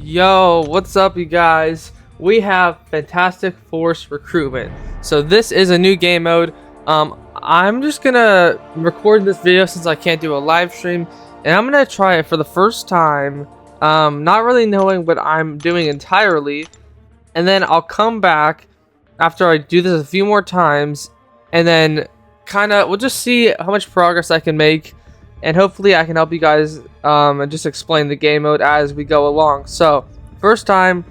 Yo, what's up, you guys? We have Fantastic Force Recruitment. So this is a new game mode. I'm just gonna record this video since I can't do a live stream, and I'm gonna try it for the first time, not really knowing what I'm doing entirely, and then I'll come back after I do this a few more times, and then we'll just see how much progress I can make. And hopefully I can help you guys and just explain the game mode as we go along. So, first time,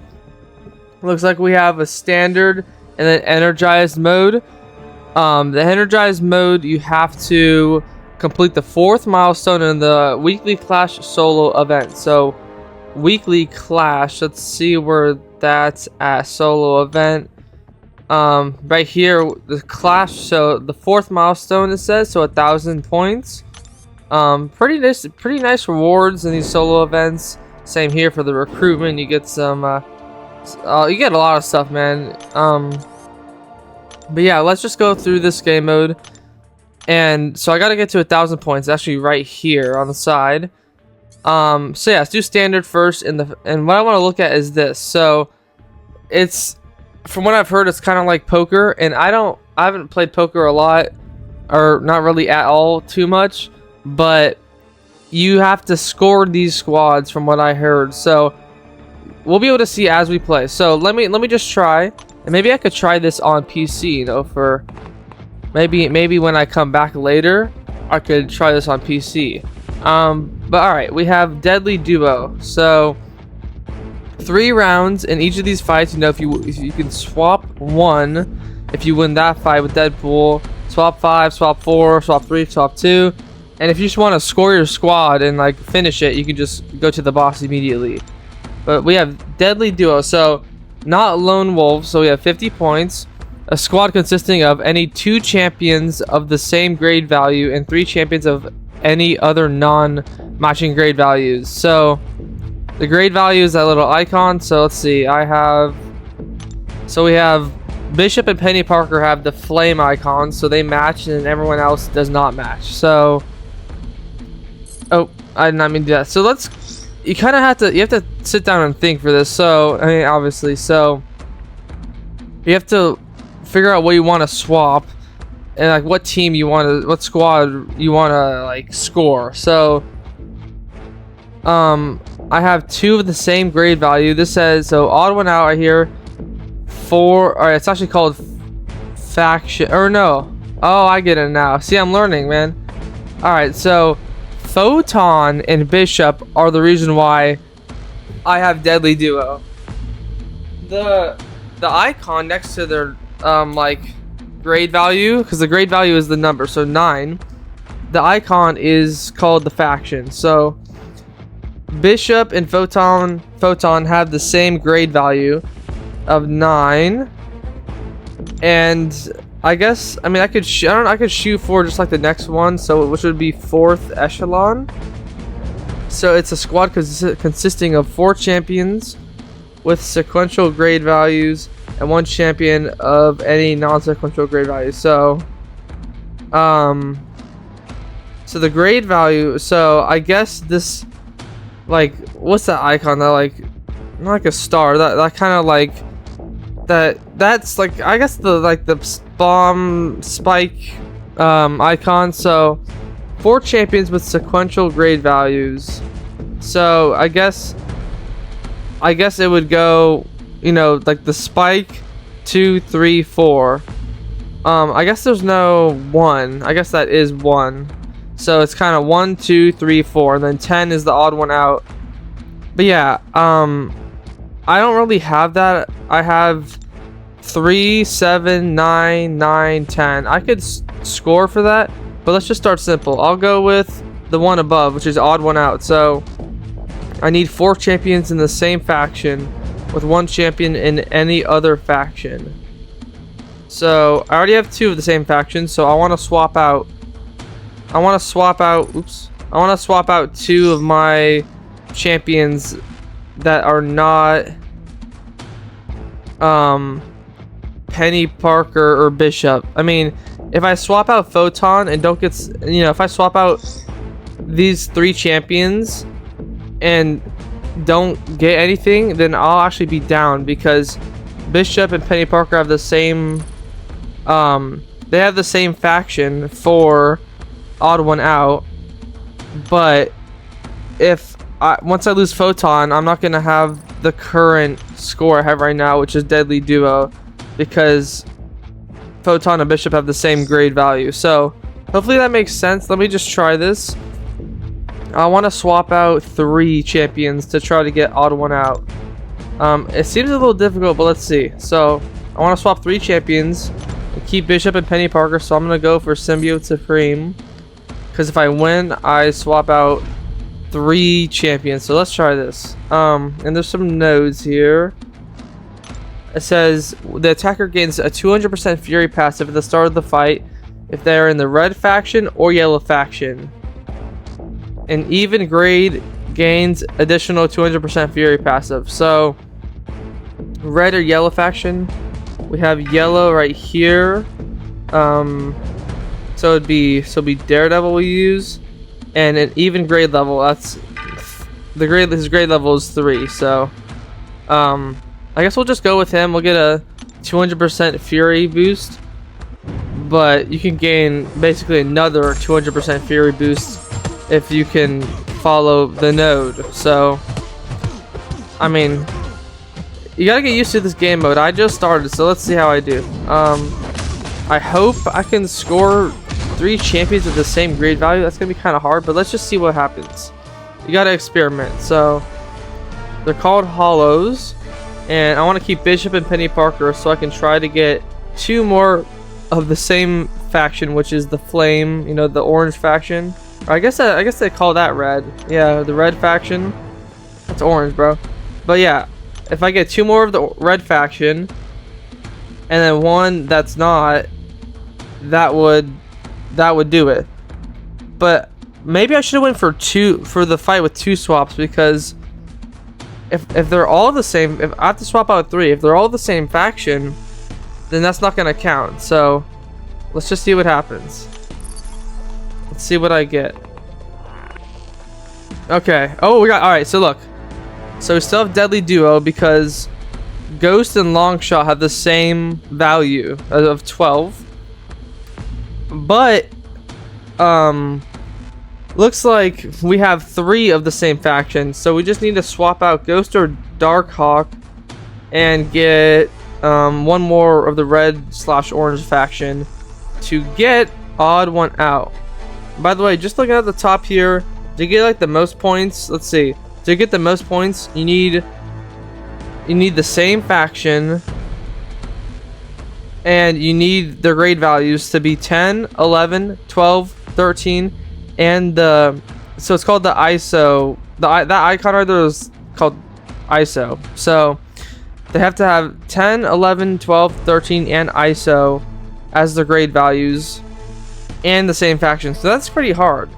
looks like we have a standard and then energized mode. The energized mode, you have to complete the 4th milestone in the weekly clash solo event. So, weekly clash, let's see where that's at. Solo event. Right here, the clash, so the 4th milestone it says, so 1,000 points. Pretty nice rewards in these solo events. Same here for the recruitment. You get some you get a lot of stuff, man. But yeah, let's just go through this game mode. And so I gotta get to 1,000 points. Actually right here on the side. So yeah, let's do standard first. And what I want to look at is this. So it's, from what I've heard, it's kind of like poker, and I haven't played poker a lot, or not really at all too much. But you have to score these squads from what I heard, so we'll be able to see as we play. So let me just try, and maybe I could try this on PC, you know, for maybe when I come back later I could try this on PC. But all right, we have deadly duo. So 3 rounds in each of these fights. You know, if you can swap 1 if you win that fight with Deadpool, swap 5, swap 4, swap 3, swap 2. And if you just want to score your squad and like finish it, you can just go to the boss immediately. But we have deadly duo, so not lone wolf. So we have 50 points. A squad consisting of any 2 champions of the same grade value and 3 champions of any other non-matching grade values. So the grade value is that little icon. So let's see. We have Bishop and Penny Parker have the flame icon, so they match, and everyone else does not match. So. Oh, I did not mean to do that. So you have to sit down and think for this. So, I mean, obviously, so you have to figure out what you want to swap and like what squad you want to like score. So, I have 2 of the same grade value. This says, so odd one out right here. 4, alright, it's actually called faction, or no. Oh, I get it now. See, I'm learning, man. Alright, so Photon and Bishop are the reason why I have deadly duo. The icon next to their like grade value, because the grade value is the number, so 9. The icon is called the faction. So Bishop and Photon have the same grade value of 9, and I guess, I mean, I could shoot for just like the next one, so which would be 4th echelon. So it's a squad consisting of 4 champions with sequential grade values and 1 champion of any non-sequential grade value. So so the grade value, so I guess this, like, what's that icon? That like, not like a star, that kind of like that's like, I guess the bomb spike icon. So 4 champions with sequential grade values. So I guess it would go, you know, like the spike 2, 3, 4. I guess there's no 1. I guess that is 1. So it's kind of 1, 2, 3, 4, and then 10 is the odd one out. But yeah, I don't really have that. I have 3, 7, 9, 9, 10. I could score for that, but let's just start simple. I'll go with the one above, which is odd one out. So I need 4 champions in the same faction with 1 champion in any other faction. So I already have 2 of the same faction, so I want to swap out. I want to swap out 2 of my champions that are not Penny Parker or Bishop. I mean, if I swap out Photon and don't get, you know, if I swap out these 3 champions and don't get anything, then I'll actually be down, because Bishop and Penny Parker have the same they have the same faction for odd one out. But if once I lose Photon, I'm not gonna have the current score I have right now, which is Deadly Duo, because Photon and Bishop have the same grade value. So hopefully that makes sense. Let me just try this. I want to swap out 3 champions to try to get odd one out. It seems a little difficult, but let's see. So I want to swap 3 champions and keep Bishop and Penny Parker. So I'm gonna go for Symbiote Supreme, because if I win, I swap out 3 champions. So let's try this. And there's some nodes here. It says the attacker gains a 200% Fury passive at the start of the fight if they are in the red faction or yellow faction. An even grade gains additional 200% Fury passive. So red or yellow faction, we have yellow right here. So it'd be Daredevil we use, and an even grade level. That's the grade. His grade level is 3. So I guess we'll just go with him. We'll get a 200% Fury boost, but you can gain basically another 200% Fury boost if you can follow the node. So I mean, you gotta get used to this game mode. I just started, so let's see how I do. I hope I can score 3 champions with the same grade value. That's gonna be kind of hard, but let's just see what happens. You gotta experiment. So they're called Hollows, and I want to keep Bishop and Penny Parker so I can try to get 2 more of the same faction, which is the Flame, you know, the orange faction. Or I guess they call that red. Yeah, the red faction. That's orange, bro. But yeah, if I get 2 more of the red faction and then 1 that's not, that would do it. But maybe I should have went for the fight with 2 swaps, because if they're all the same, if I have to swap out 3, if they're all the same faction, then that's not gonna count. So let's just see what happens. Let's see what I get. Okay. Oh, we got, all right. So look. So we still have Deadly Duo because Ghost and Longshot have the same value of 12. But looks like we have 3 of the same faction. So we just need to swap out Ghost or Darkhawk and get 1 more of the red/orange faction to get odd one out. By the way, just looking at the top here, to get like the most points, let's see. To get the most points, you need the same faction, and you need the grade values to be 10, 11, 12, 13, and so it's called the ISO. That icon right there is called ISO. So they have to have 10, 11, 12, 13, and ISO as the grade values, and the same faction. So that's pretty hard.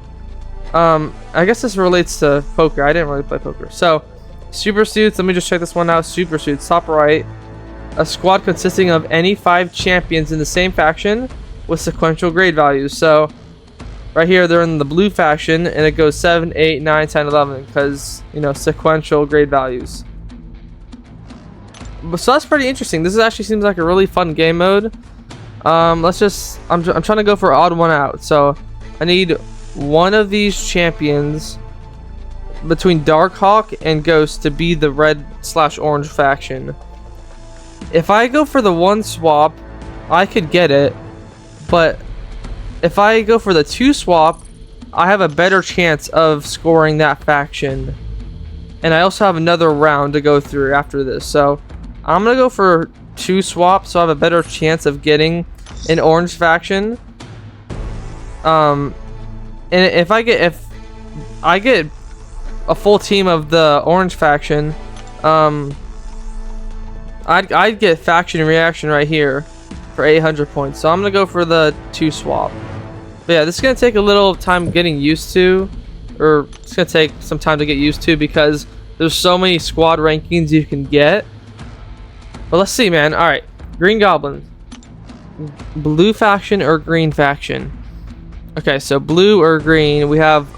I guess this relates to poker. I didn't really play poker. So super suits, let me just check this one out. Super suits, top right. A squad consisting of any 5 champions in the same faction with sequential grade values. So right here they're in the blue faction, and it goes 7, 8, 9, 10, 11 because, you know, sequential grade values. So that's pretty interesting. This actually seems like a really fun game mode. Let's just, I'm trying to go for odd one out. So I need 1 of these champions between Darkhawk and Ghost to be the red/orange faction. If I go for the 1 swap, I could get it, but if I go for the 2 swap, I have a better chance of scoring that faction, and I also have another round to go through after this. So I'm gonna go for 2 swaps, so I have a better chance of getting an orange faction. And if I get a full team of the orange faction, I'd get faction reaction right here for 800 points. So I'm gonna go for the 2 swap. But yeah, this is gonna take a little time getting used to, or it's gonna take some time to get used to, because there's so many squad rankings you can get. But let's see, man. All right, Green Goblin, blue faction or green faction? Okay, so blue or green. We have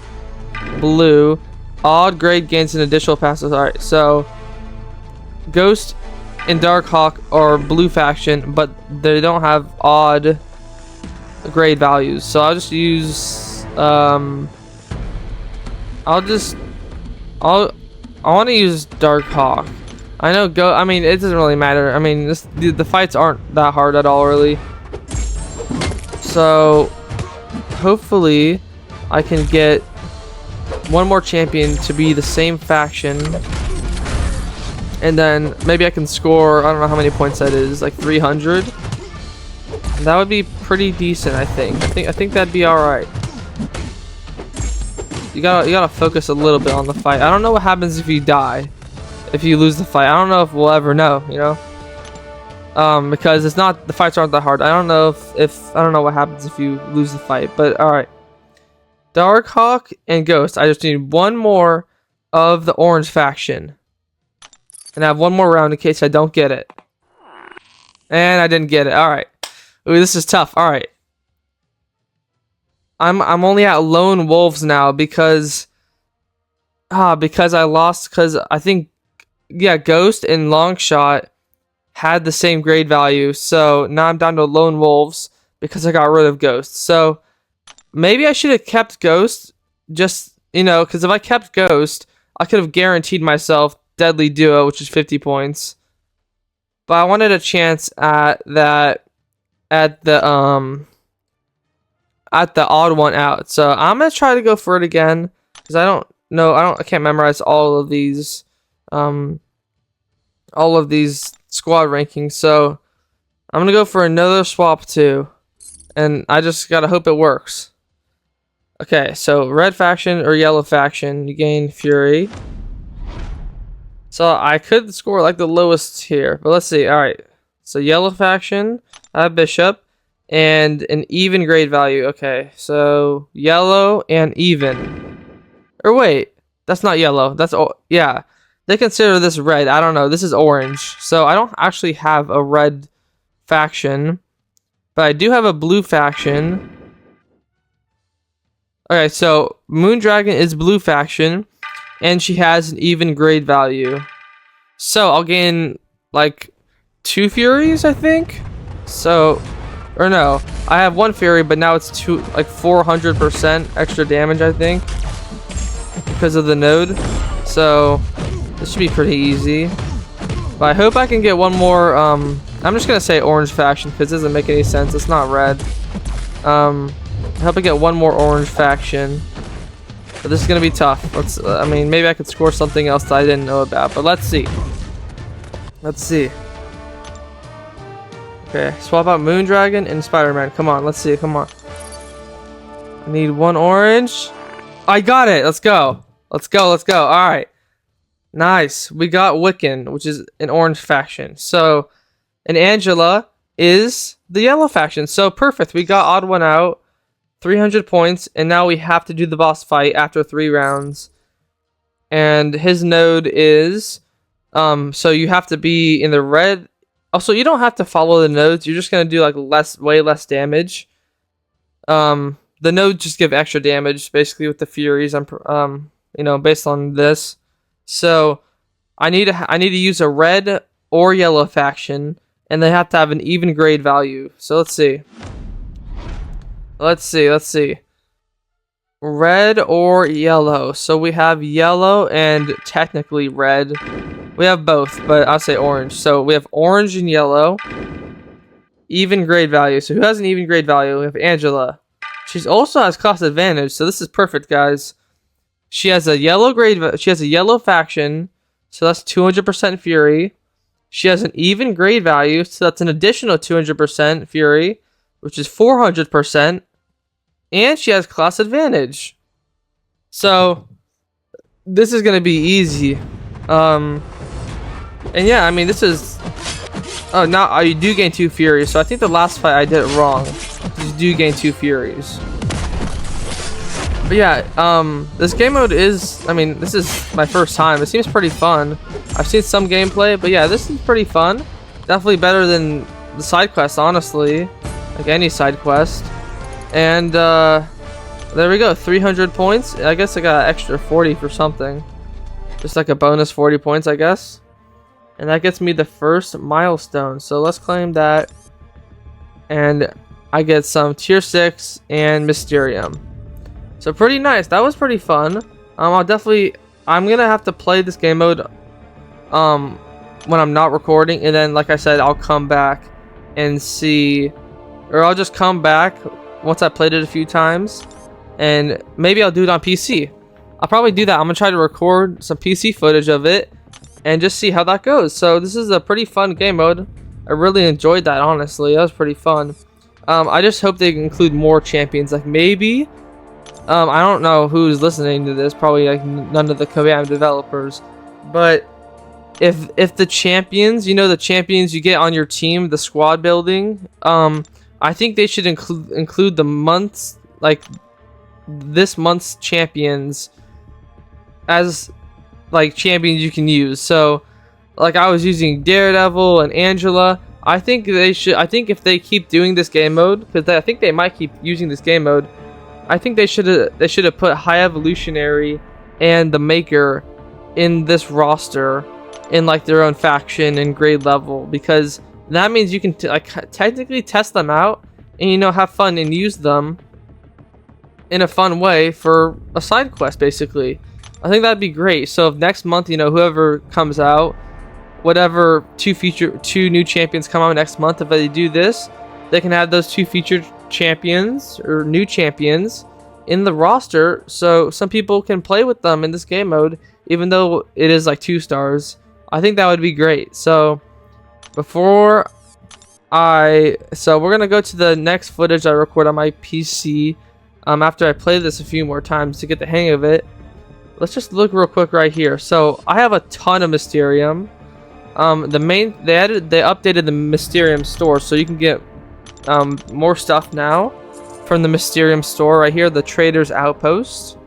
blue. Odd grade gains an additional passes. Alright, so Ghost and Darkhawk are blue faction, but they don't have odd grade values. So I'll just use I want to use Darkhawk. I know I mean, it doesn't really matter. I mean, the fights aren't that hard at all, really. So hopefully I can get one more champion to be the same faction, and then maybe I can score, I don't know how many points that is, like 300. That would be pretty decent, I think. I think that'd be all right. You gotta focus a little bit on the fight. I don't know what happens if you die, if you lose the fight. I don't know if we'll ever know, you know. Because the fights aren't that hard. I don't know if I don't know what happens if you lose the fight. But all right, Darkhawk and Ghost. I just need one more of the orange faction, and I have one more round in case I don't get it. And I didn't get it. All right. Ooh, this is tough. All right. I'm only at lone wolves now because I lost, because I think, yeah, Ghost and Longshot had the same grade value, so now I'm down to lone wolves because I got rid of Ghost. So maybe I should have kept Ghost, just, you know, because if I kept Ghost, I could have guaranteed myself Deadly Duo, which is 50 points. But I wanted a chance at that, at the odd one out. So I'm gonna try to go for it again because I can't memorize all of these squad rankings. So I'm gonna go for another swap too, and I just gotta hope it works. Okay, so red faction or yellow faction, you gain fury. So I could score like the lowest here, but let's see. All right, so yellow faction, I have bishop and an even grade value. Okay, so yellow and even. Or wait, that's not yellow. That's yeah. They consider this red. I don't know. This is orange. So I don't actually have a red faction, but I do have a blue faction. Okay, so Moondragon is blue faction, and she has an even grade value. So I'll gain like 2 furies, I think. So, or no, I have 1 fury, but now it's 400% extra damage, I think, because of the node. So this should be pretty easy. But I hope I can get one more. I'm just gonna say orange faction because it doesn't make any sense. It's not red. I hope I get one more orange faction. But this is gonna be tough. I mean, maybe I could score something else that I didn't know about. But let's see. Let's see. Okay, swap out Moondragon and Spider-Man. Come on, let's see. Come on. I need 1 orange. I got it. Let's go. Let's go. Let's go. All right. Nice. We got Wiccan, which is an orange faction. So, and Angela is the yellow faction. So perfect. We got odd one out. 300 points, and now we have to do the boss fight after 3 rounds. And his node is, so you have to be in the red. Also, you don't have to follow the nodes. You're just gonna do like way less damage. The nodes just give extra damage, basically with the furies. You know, based on this. So I need to use a red or yellow faction, and they have to have an even grade value. So let's see. Let's see. Red or yellow. So we have yellow and technically red. We have both, but I'll say orange. So we have orange and yellow. Even grade value. So who has an even grade value? We have Angela. She also has cost advantage, so this is perfect, guys. She has a yellow grade. She has a yellow faction, so that's 200% fury. She has an even grade value, so that's an additional 200% fury, which is 400%. And she has class advantage. So this is gonna be easy. And yeah, I mean, this is. Oh, now you do gain 2 furies. So I think the last fight I did it wrong. You do gain 2 furies. But yeah, this game mode is. I mean, this is my first time. It seems pretty fun. I've seen some gameplay, but yeah, this is pretty fun. Definitely better than the side quest, honestly. Like any side quest. And There we go, 300 points. I guess I got an extra 40 for something. Just like a bonus 40 points, I guess. And that gets me the first milestone. So let's claim that. And I get some tier 6 and Mysterium. So pretty nice. That was pretty fun. I'm gonna have to play this game mode when I'm not recording, and then like I said, I'll come back and see, or I'll just come back once I played it a few times, and maybe I'll do it on PC. I'll probably do that. I'm gonna try to record some PC footage of it and just see how that goes. So this is a pretty fun game mode. I really enjoyed that, honestly. That was pretty fun. I just hope they include more champions. Like maybe, I don't know who's listening to this. Probably like none of the Kabam developers. But if the champions, you know, the champions you get on your team, the squad building, I think they should include the months, like this month's champions, as like champions you can use. So like I was using Daredevil and Angela. I think they should. I think if they keep doing this game mode, because I think they might keep using this game mode, I think they should have put High Evolutionary and the Maker in this roster in like their own faction and grade level, because that means you can technically test them out and, you know, have fun and use them in a fun way for a side quest. Basically, I think that'd be great. So if next month, you know, whoever comes out, whatever two new champions come out next month, if they do this, they can have those two featured champions or new champions in the roster, so some people can play with them in this game mode, even though it is like 2 stars. I think that would be great. So we're gonna go to the next footage I record on my PC after I play this a few more times to get the hang of it. Let's just look real quick right here. So I have a ton of Mysterium. They updated the Mysterium store, so you can get more stuff now from the Mysterium store right here, the Trader's Outpost.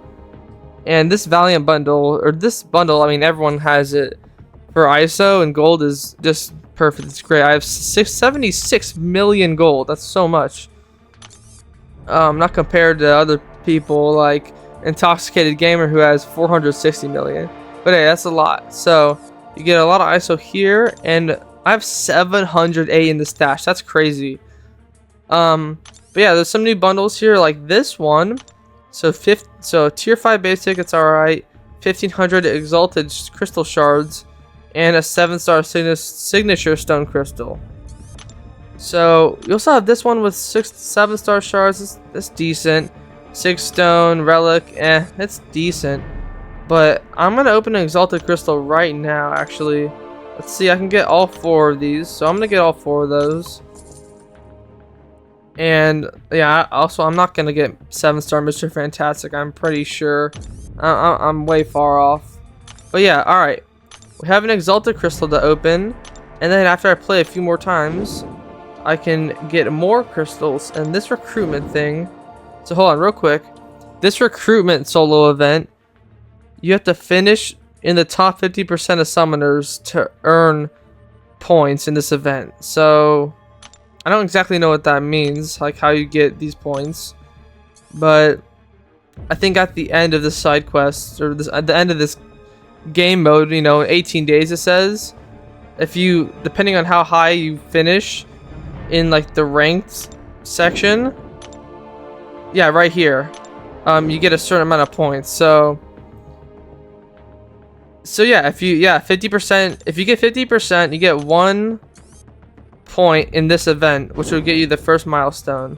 And this Valiant bundle, or this bundle, I mean, everyone has it for ISO, and gold is just perfect. It's great. I have 76 million gold. That's so much. Not compared to other people like Intoxicated Gamer, who has 460 million. But hey, that's a lot. So you get a lot of ISO here, and I have 708 in the stash. That's crazy. But yeah, there's some new bundles here, like this one. So tier 5 basic, it's alright. 1500 exalted crystal shards, and a 7-star signature stone crystal. So you also have this one with 7-star shards. That's decent. 6 stone relic, it's decent. But I'm gonna open an exalted crystal right now. Actually, let's see. I can get all 4 of these, so I'm gonna get all 4 of those. And yeah, also I'm not gonna get 7-star Mr. Fantastic. I'm pretty sure. I'm way far off. But yeah, all right. We have an exalted crystal to open, and then after I play a few more times, I can get more crystals. And this recruitment thing. So hold on, real quick. This recruitment solo event, you have to finish in the top 50% of summoners to earn points in this event. So I don't exactly know what that means, like how you get these points, but I think at the end of this side quest, or at the end of this game mode, you know, 18 days it says, if you, depending on how high you finish in like the ranked section, yeah, right here, you get a certain amount of points. So yeah, if you 50%, if you get 50%, you get 1 point in this event, which will get you the first milestone.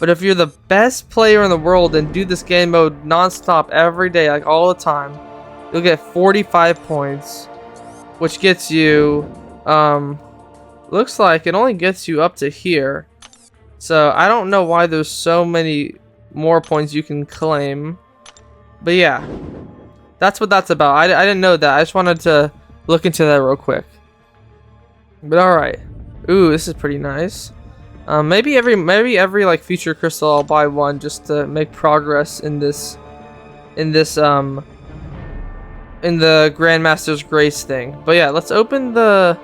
But if you're the best player in the world and do this game mode non-stop every day, like all the time, you'll get 45 points, which gets you, looks like it only gets you up to here. So I don't know why there's so many more points you can claim. But yeah, that's what that's about. I didn't know that. I just wanted to look into that real quick. But alright. Ooh, this is pretty nice. Maybe every like future crystal I'll buy one just to make progress in the Grandmaster's Grace thing. But yeah, let's open let's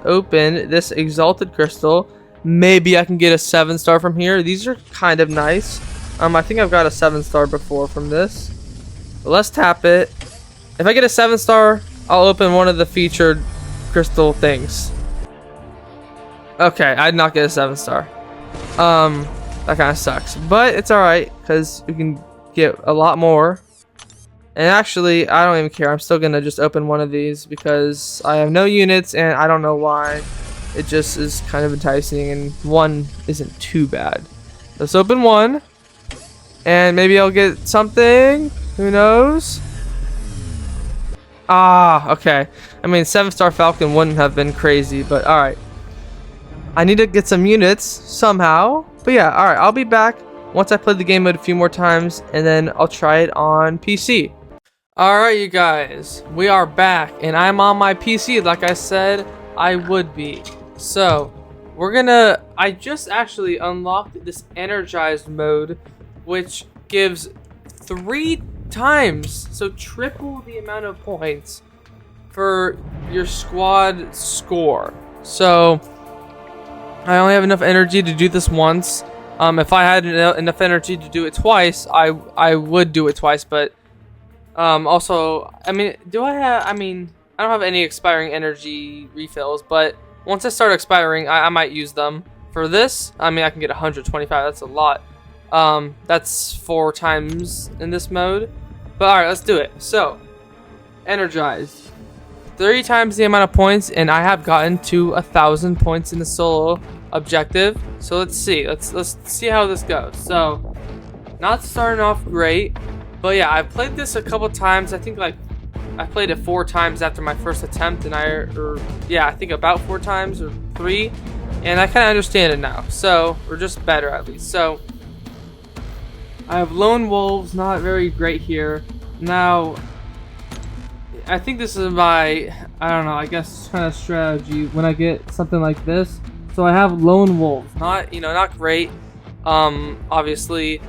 open this exalted crystal. Maybe I can get a 7-star from here. These are kind of nice. I think I've got a 7-star before from this. But let's tap it. If I get a 7-star, I'll open one of the featured crystal things. Okay, I did not get a 7-star. That kind of sucks, but it's alright because we can get a lot more. And actually, I don't even care. I'm still gonna just open one of these because I have no units and I don't know why. It just is kind of enticing, and one isn't too bad. Let's open one, and maybe I'll get something. Who knows? Ah, okay. I mean, 7-star Falcon wouldn't have been crazy, but alright. I need to get some units somehow. But yeah, alright, I'll be back once I play the game mode a few more times, and then I'll try it on PC. Alright, you guys, we are back, and I'm on my PC like I said I would be. So, I just actually unlocked this Energized mode, which gives 3 times, so triple the amount of points for your squad score. So, I only have enough energy to do this once. If I had enough energy to do it twice, I would do it twice, but also, I mean, I don't have any expiring energy refills, but once I start expiring, I might use them. For this, I mean, I can get 125, that's a lot. That's 4 times in this mode. But alright, let's do it. So, Energized. 3 times the amount of points, and I have gotten to 1,000 points in the solo objective. So let's see. Let's see how this goes. So, not starting off great, but yeah, I've played this a couple times. I think like I played it 4 times after my first attempt, and I think about 4 times or 3, and I kind of understand it now. So, or just better at least. So, I have lone wolves, not very great here. Now, I think this is my, I don't know, I guess kind of strategy when I get something like this. So I have lone wolves, not great. Obviously,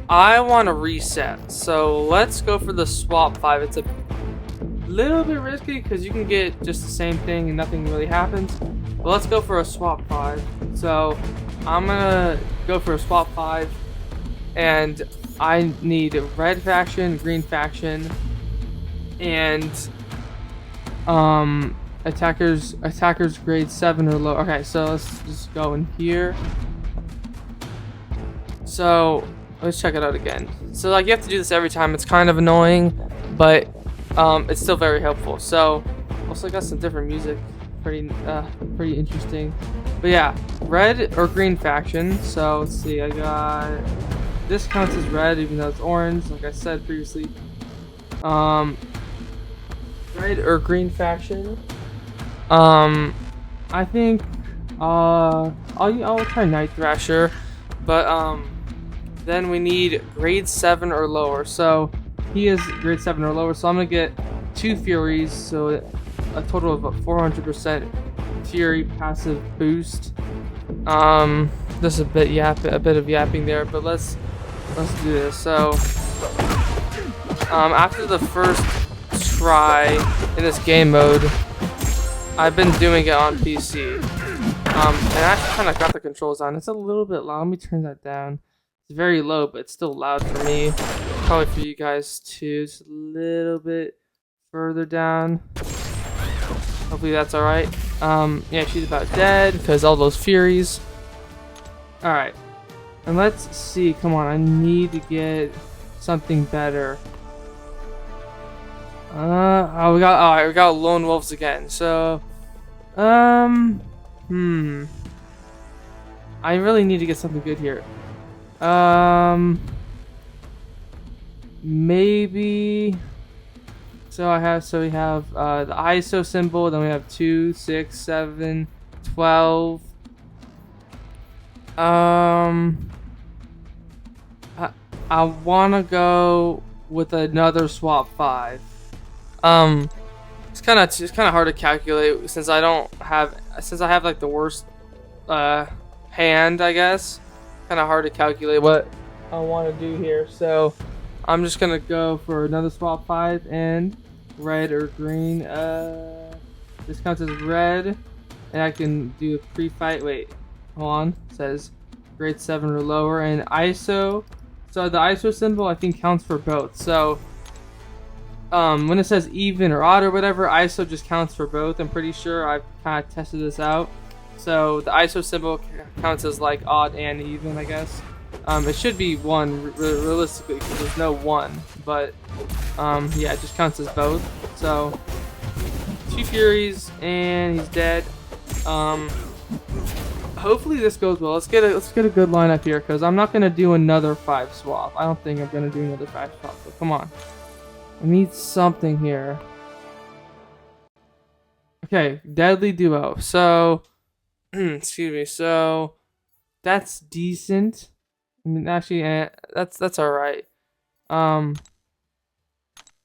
I want to reset. So let's go for the swap 5. It's a little bit risky because you can get just the same thing and nothing really happens. But let's go for a swap 5. So I'm gonna go for a swap 5, and I need red faction, green faction, and attackers grade 7 or low. Okay, so let's just go in here. So let's check it out again. So like, you have to do this every time. It's kind of annoying, but it's still very helpful. So also got some different music, pretty interesting. But yeah, red or green faction. So let's see, I got this counts as red even though it's orange, like I said previously. Red or green faction. I think I'll try Night Thrasher, but then we need grade 7 or lower. So he is grade 7 or lower, so I'm gonna get 2 Furies, so a total of a 400% Fury passive boost. This is a bit of yapping there, but let's do this. So after the first try in this game mode, I've been doing it on PC, and I actually kind of got the controls on. It's a little bit loud. Let me turn that down. It's very low, but it's still loud for me. Probably for you guys too. Just a little bit further down. Hopefully that's alright. Yeah, she's about dead because all those Furies. Alright. And let's see. Come on, I need to get something better. We got lone wolves again. So, I really need to get something good here. Maybe. So we have the ISO symbol. Then we have 2, 6, 7, 12. I wanna go with another swap 5. It's kind of hard to calculate since I have like the worst hand, I guess. Kind of hard to calculate what I want to do here, so I'm just gonna go for another swap 5 and red or green. This counts as red, and I can do a pre-fight. Wait, hold on. It says grade 7 or lower, and ISO. So the ISO symbol I think counts for both. So when it says even or odd or whatever, ISO just counts for both. I'm pretty sure. I've kind of tested this out. So the ISO symbol counts as like odd and even, I guess. It should be 1 realistically because there's no 1, but yeah, it just counts as both. So 2 Furies and he's dead. Hopefully this goes well. Let's get a good lineup here because I'm not gonna do another 5 swap. I don't think I'm gonna do another 5 swap. But come on, I need something here. Okay, deadly duo. So excuse me. So that's decent. I mean, actually, that's all right. I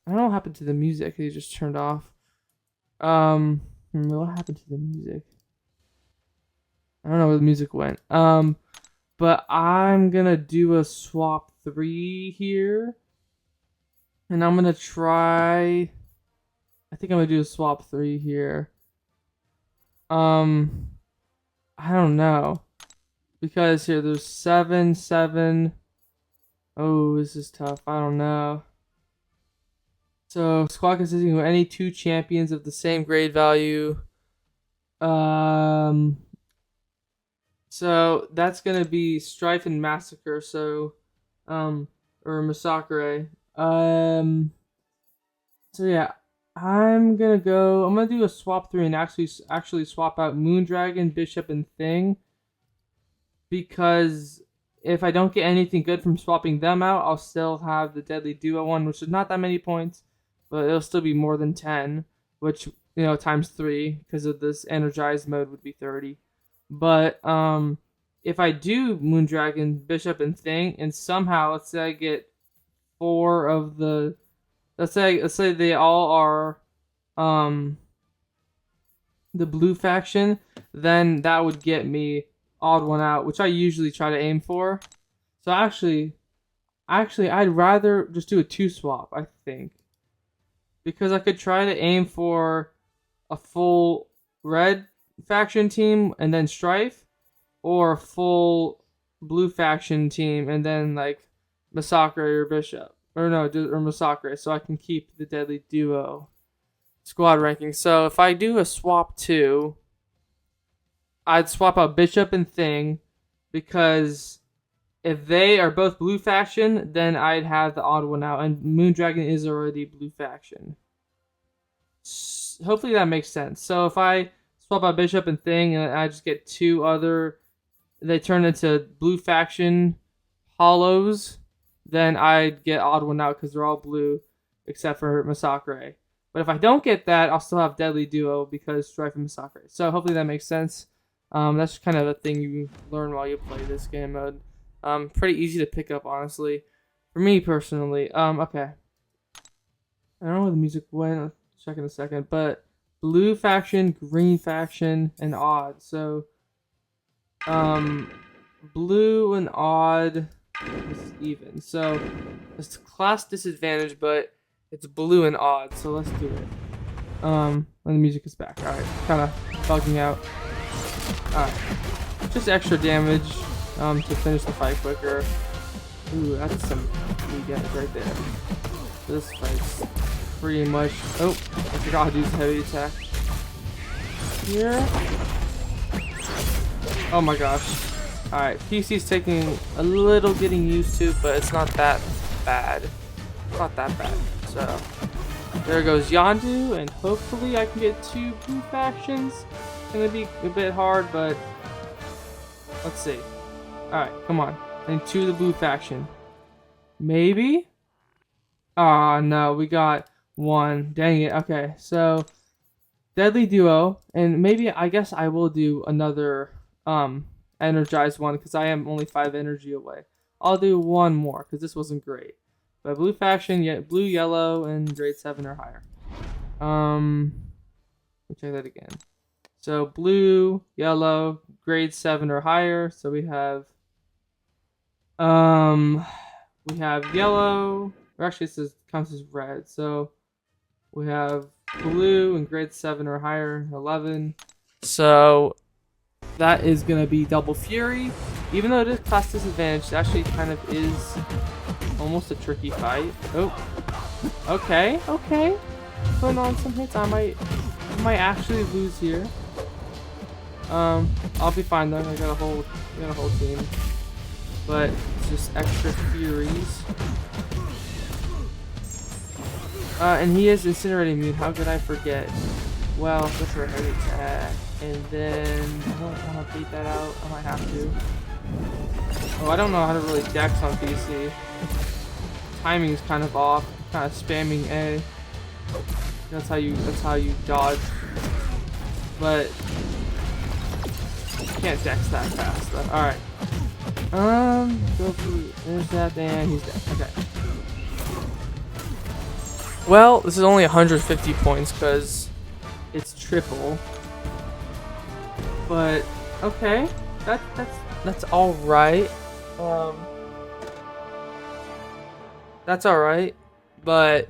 don't know what happened to the music. It just turned off. What happened to the music? I don't know where the music went. But I'm gonna do a swap 3 here, and I'm gonna try. I think I'm gonna do a swap 3 here. I don't know. Because here, there's 7, 7. Oh, this is tough. I don't know. So, squad consisting of any 2 champions of the same grade value. So, that's going to be Strife and Massacre. So, or Massacre. So, yeah. I'm going to do a swap 3 and actually swap out Moondragon, Bishop, and Thing. Because if I don't get anything good from swapping them out, I'll still have the Deadly Duo one, which is not that many points, but it'll still be more than 10, which, you know, times 3, because of this Energized mode would be 30. But if I do Moondragon, Bishop, and Thing, and somehow, let's say I get 4 of the, let's say they all are the blue faction, then that would get me odd one out, which I usually try to aim for. So actually, I'd rather just do a 2 swap, I think, because I could try to aim for a full red faction team and then Strife, or a full blue faction team and then like Massacre or Bishop, or Massacre, so I can keep the Deadly Duo squad ranking. So if I do a swap 2, I'd swap out Bishop and Thing, because if they are both blue faction, then I'd have the odd one out, and Moondragon is already blue faction. Hopefully that makes sense. So if I swap out Bishop and Thing, and I just get 2 other, they turn into blue faction hollows, then I'd get odd one out because they're all blue, except for Massacre. But if I don't get that, I'll still have Deadly Duo because Strife and Massacre. So hopefully that makes sense. That's kind of a thing you learn while you play this game mode. Pretty easy to pick up, honestly. For me, personally. Okay. I don't know where the music went. I'll check in a second. But blue faction, green faction, and odd. So, blue and odd is even. So, it's class disadvantage, but it's blue and odd. So, let's do it. When the music is back. Alright. Kind of bugging out. Alright, just extra damage to finish the fight quicker. Ooh, that's some good damage right there. This fight's pretty much... Oh, I forgot how to use heavy attack. Here. Oh my gosh. Alright, PC's taking a little getting used to, but it's not that bad. Not that bad. So, there goes Yondu, and hopefully I can get 2 blue factions. Gonna be a bit hard, but let's see. Alright, come on. And 2 the blue faction. Maybe? Ah, no, we got 1. Dang it. Okay, so Deadly Duo, and maybe I guess I will do another energized one because I am only 5 energy away. I'll do 1 more because this wasn't great. But blue faction, yeah, blue, yellow, and grade 7 or higher. We'll check that again. So blue, yellow, grade 7 or higher. So we have yellow, or actually it says counts as red. So we have blue and grade 7 or higher, 11. So That is gonna be Double Fury. Even though it is class disadvantage, it actually kind of is almost a tricky fight. Oh, okay, okay. Putting on some hits. I might actually lose here. I'll be fine though. I got a whole team. But it's just extra furies. And he is Incinerating Immune. How could I forget? Well, go for a heavy attack. And then I don't want to beat that out. I might have to. Oh, I don't know how to really dex on PC. Timing is kind of off. Kind of spamming A. That's how you dodge. But you can't dex that fast though. Alright. Go for there's that, and he's dead. Okay. Well, this is only 150 points because it's triple. But okay, that's all right. That's all right. But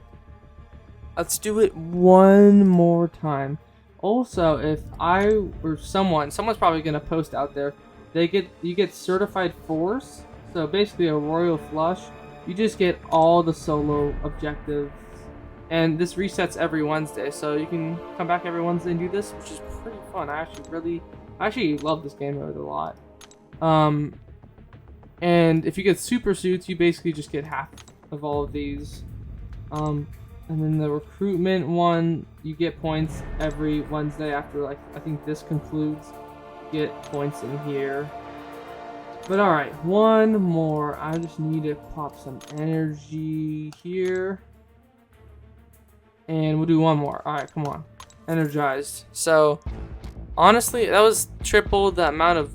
let's do it one more time. Also, if I or someone's probably gonna post out there, you get certified force. So basically a royal flush. You just get all the solo objectives. And this resets every Wednesday, so you can come back every Wednesday and do this, which is pretty fun. I actually love this game mode a lot. And if you get super suits, you basically just get half of all of these. And then the recruitment one, you get points every Wednesday after, like, I think this concludes. You get points in here. But alright, one more. I just need to pop some energy here. And we'll do one more. Alright, come on. Energized. So, honestly, that was triple the amount of...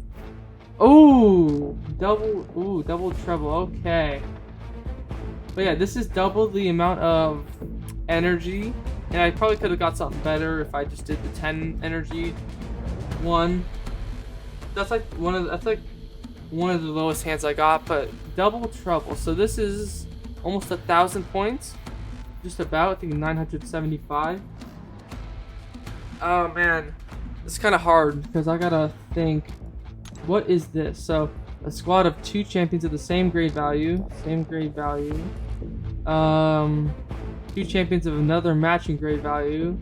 double treble. Okay. But yeah, this is double the amount of energy. And I probably could have got something better if I just did the 10 energy one. That's like one of the lowest hands I got, but double treble. So this is almost 1,000 points. Just about, I think 975. Oh man, it's kind of hard because I gotta think, what is this? So a squad of 2 champions of the same grade value, 2 champions of another matching grade value,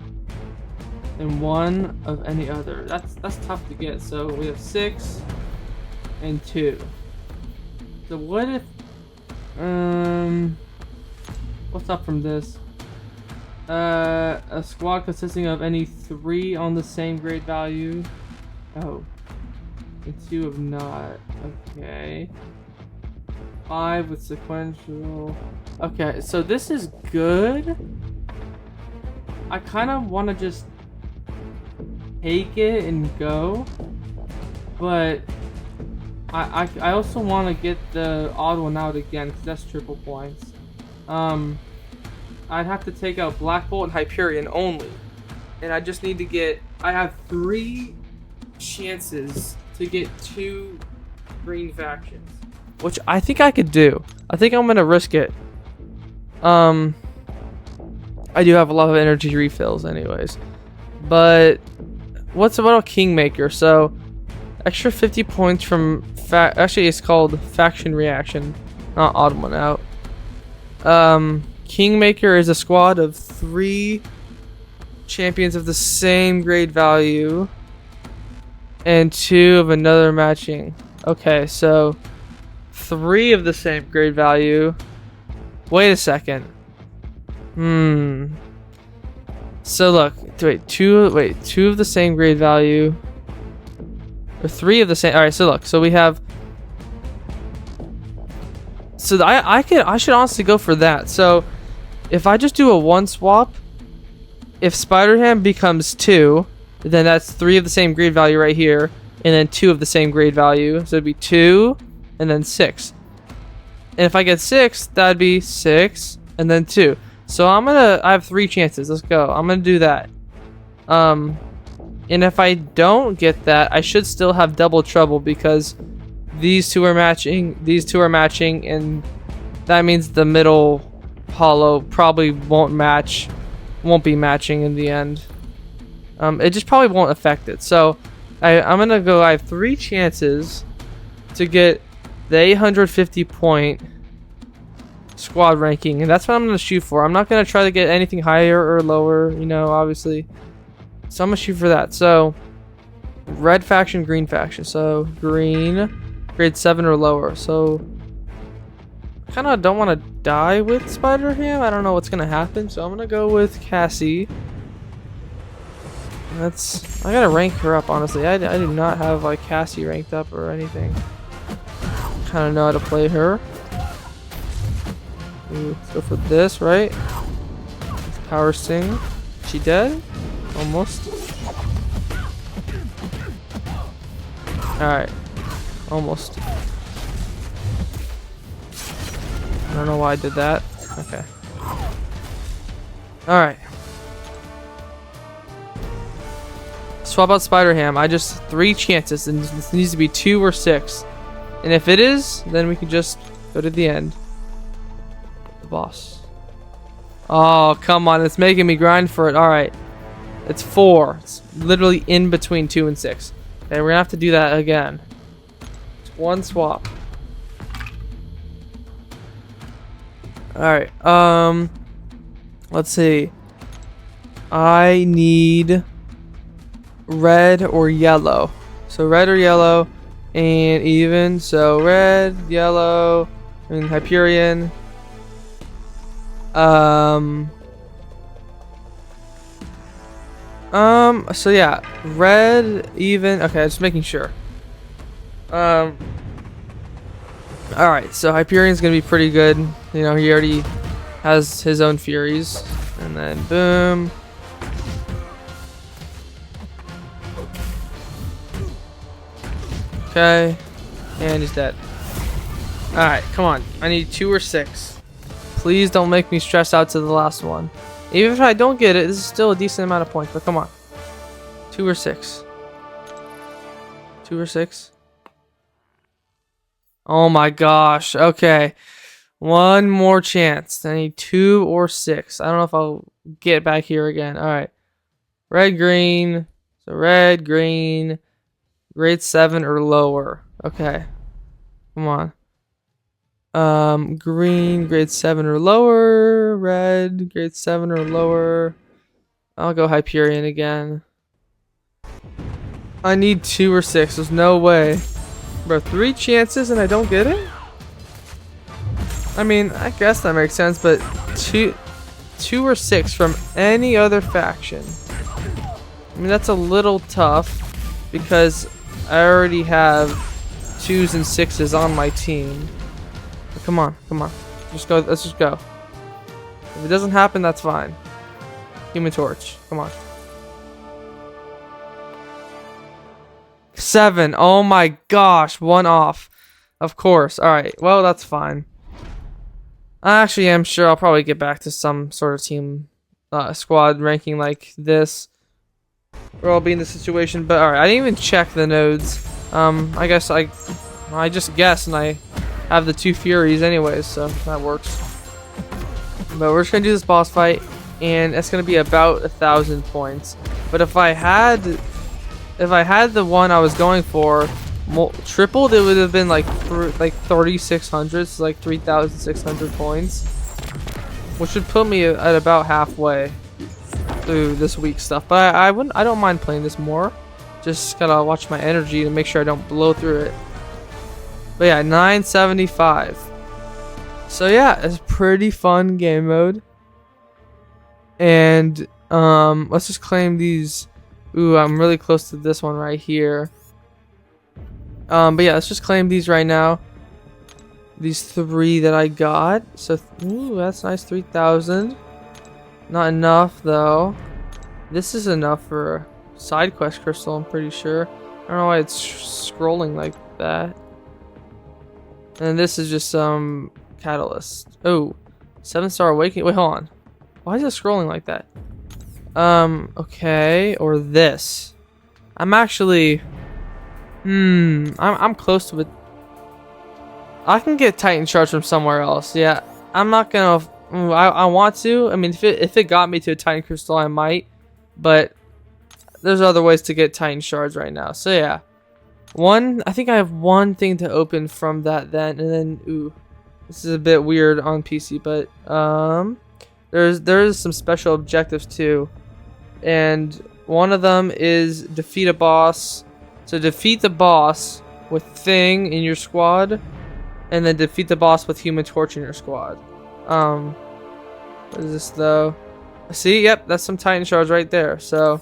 and 1 of any other. That's tough to get. So we have 6 and 2. So what if what's up from this? A squad consisting of any 3 on the same grade value. Oh. And 2 of not. Okay. 5 with sequential. Okay, so this is good. I kind of want to just take it and go. But I also want to get the odd one out again because that's triple points. I'd have to take out Black Bolt and Hyperion only. And I just need to get... I have 3 chances to get 2 green factions. Which I think I could do. I think I'm going to risk it. I do have a lot of energy refills anyways. But... what's about Kingmaker? So... extra 50 points from... actually, it's called Faction Reaction. Not odd one out. Kingmaker is a squad of 3 champions of the same grade value and 2 of another matching. Okay, so 3 of the same grade value. Wait a second. So look, wait, 2 of the same grade value. Or 3 of the same. Alright, so look, so we have... so I should honestly go for that. So if I just do a 1 swap, if Spider-Ham becomes 2, then that's 3 of the same grade value right here, and then 2 of the same grade value. So it'd be 2 and then 6. And if I get 6, that'd be 6 and then 2. So I have 3 chances. Let's go. I'm gonna do that. And if I don't get that, I should still have double trouble because these 2 are matching, and that means the middle hollow probably won't be matching in the end. It just probably won't affect it. So I'm gonna go. I have 3 chances to get the 850 point squad ranking, and that's what I'm gonna shoot for. I'm not gonna try to get anything higher or lower, you know, obviously. So I'm gonna shoot for that. So red faction, green faction. So green, grade 7 or lower. So I kind of don't want to die with Spider-Ham. I don't know what's gonna happen, so I'm gonna go with Cassie. I gotta rank her up, honestly. I do not have like Cassie ranked up or anything. Kind of know how to play her. Ooh, let's go for this, right? Power Sting. She dead? Almost. Alright. Almost. I don't know why I did that. Okay. Alright. Swap out Spider-Ham. I just 3 chances, and this needs to be 2 or 6. And if it is, then we can just go to the end. The boss. Oh, come on. It's making me grind for it. Alright. It's 4. It's literally in between 2 and 6. Okay, we're gonna have to do that again. It's 1 swap. Alright. Let's see. I need red or yellow. So red or yellow, and even. So red, yellow, and Hyperion. So yeah, red, even. Okay, just making sure. Alright, so Hyperion's gonna be pretty good. You know, he already has his own Furies. And then boom. Okay. And he's dead. Alright, come on. I need 2 or 6. Please don't make me stress out to the last one. Even if I don't get it, this is still a decent amount of points. But come on. 2 or 6. 2 or 6. Oh my gosh. Okay. 1 more chance. I need 2 or 6. I don't know if I'll get back here again. Alright. Red, green. So red, green. Grade 7 or lower. Okay. Come on. Green, grade 7 or lower. Red, grade 7 or lower. I'll go Hyperion again. I need 2 or 6. There's no way. Bro, 3 chances and I don't get it? I mean, I guess that makes sense, but 2 or 6 from any other faction. I mean, that's a little tough because I already have 2s and 6s on my team. But come on, come on. Just go. Let's just go. If it doesn't happen, that's fine. Human Torch. Come on. 7. Oh my gosh. 1 off. Of course. Alright. Well, that's fine. I actually am sure I'll probably get back to some sort of team squad ranking like this. Or I'll be in the situation. But alright. I didn't even check the nodes. I guess I just guessed and I have the 2 Furies anyways. So that works. But we're just going to do this boss fight. And it's going to be about 1,000 points. But if I had the one I was going for tripled, it would have been like 3,600, so like 3,600 points, which would put me at about halfway through this week's stuff. But I don't mind playing this more. Just gotta watch my energy to make sure I don't blow through it. But yeah, 975. So yeah, it's a pretty fun game mode. And let's just claim these. Ooh, I'm really close to this one right here. But yeah, let's just claim these right now. These 3 that I got. So, ooh, that's nice. 3,000. Not enough though. This is enough for a side quest crystal, I'm pretty sure. I don't know why it's scrolling like that. And this is just some catalyst. Oh, 7-star awakening. Wait, hold on. Why is it scrolling like that? Okay, or this. I'm actually I'm close to it. I can get Titan Charge from somewhere else. Yeah, I'm not gonna I want to. I mean, if it got me to a Titan Crystal, I might, but there's other ways to get Titan shards right now. So yeah, I think I have one thing to open from that then, and then ooh, this is a bit weird on PC, but there's some special objectives too, and one of them is defeat a boss. So defeat the boss with Thing in your squad, and then defeat the boss with Human Torch in your squad. What is this though? See, yep, that's some Titan shards right there. So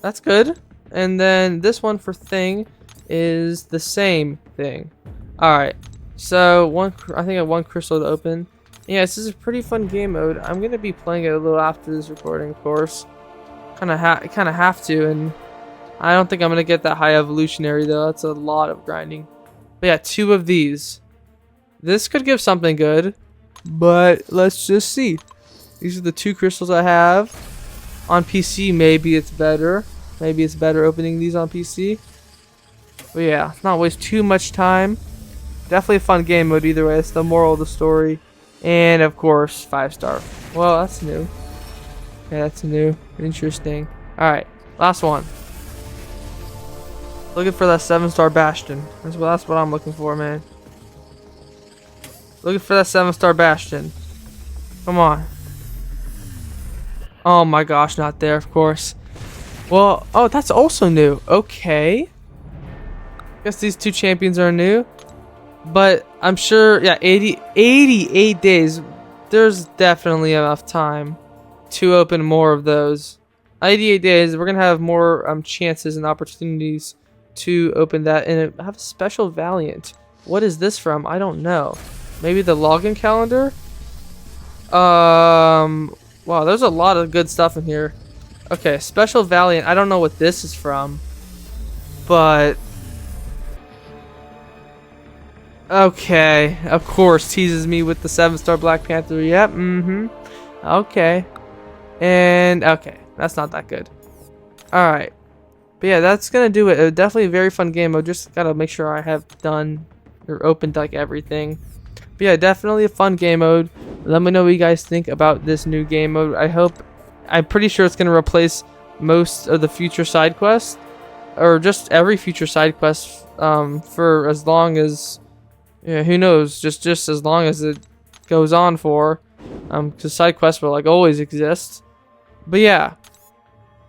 that's good. And then this one for Thing is the same thing. All right. So I think I have one crystal to open. Yeah, this is a pretty fun game mode. I'm gonna be playing it a little after this recording, of course. Kind of have to, and I don't think I'm gonna get that high evolutionary though. That's a lot of grinding. But yeah, 2 of these. This could give something good, but let's just see. These are the 2 crystals I have. On PC, maybe it's better. Maybe it's better opening these on PC. But yeah, let's not waste too much time. Definitely a fun game mode either way. That's the moral of the story. And of course, 5-star. Well, that's new. Yeah, that's new. Interesting. Alright, last one. Looking for that 7-star Bastion. That's what I'm looking for, man. Looking for that 7-star Bastion. Come on. Oh my gosh, not there, of course. Well, oh, that's also new. Okay. Guess these 2 champions are new. But I'm sure, yeah, 88 days. There's definitely enough time to open more of those. 88 days, we're going to have more chances and opportunities to open that. And have a special Valiant. What is this from? I don't know. Maybe the login calendar? Wow, there's a lot of good stuff in here. Okay, special Valiant. I don't know what this is from. But okay, of course, teases me with the 7-star Black Panther. Yep, okay. And okay, that's not that good. Alright. But yeah, that's gonna do it. Definitely a very fun game mode. Just gotta make sure I have done or opened like everything. But yeah, definitely a fun game mode. Let me know what you guys think about this new game mode. I'm pretty sure it's gonna replace most of the future side quests, or just every future side quest, for as long as, yeah, who knows, just as long as it goes on for, because side quests will like always exist. But yeah,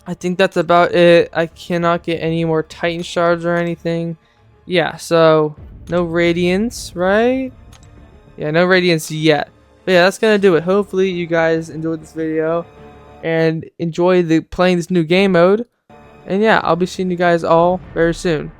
I think that's about it. I cannot get any more Titan shards or anything. Yeah, so no radiance, right? Yeah, no radiance yet. But yeah, that's gonna do it. Hopefully you guys enjoyed this video and enjoy playing this new game mode. And yeah, I'll be seeing you guys all very soon.